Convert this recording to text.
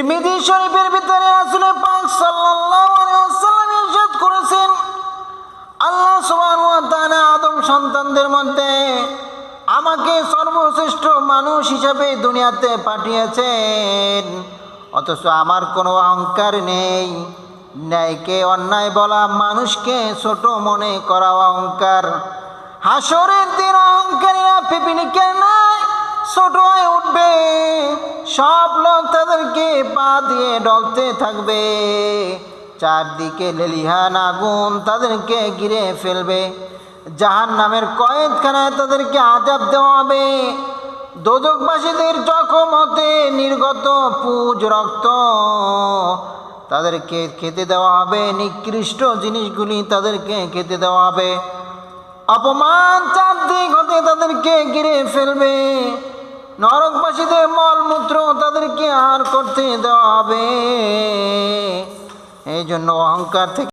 তিরমিজি শরীফের ভিতরে রাসূল পাক সাল্লাল্লাহু আলাইহি ওয়াসাল্লাম ইরশাদ করেছেন, আল্লাহ সুবহানাহু ওয়া তাআলা আদম সন্তানদের মধ্যে আমাকে সর্বশ্রেষ্ঠ মানুষ হিসেবে দুনিয়াতে পাঠিয়েছেন, অথচ আমার কোনো অহংকার নেই। ন্যায়কে অন্যায় বলা, মানুষকে ছোট মনে করা অহংকার। হাসরের দিন অহংকারীরা পিপিলিকা নয়, ছোট হয়ে উঠবে। সব লোক তাদেরকে পা দিয়ে ডলতে থাকবে। চারদিকে লেলিহান আগুন তাদেরকে ঘিরে ফেলবে। জাহান্নামের কয়েদখানায় তাদেরকে আযাব দেওয়া হবে। দোজখবাসীদের জখম হতে নির্গত পুজ রক্ত তাদেরকে খেতে দেওয়া হবে। নিকৃষ্ট জিনিসগুলি তাদেরকে খেতে দেওয়া হবে। অপমান চারদিক হতে তাদেরকে ঘিরে ফেলবে। নরকবাসীদের মলমূত্র তাদেরকে আহার করতে দেওয়া হবে। এই জন্য অহংকার থেকে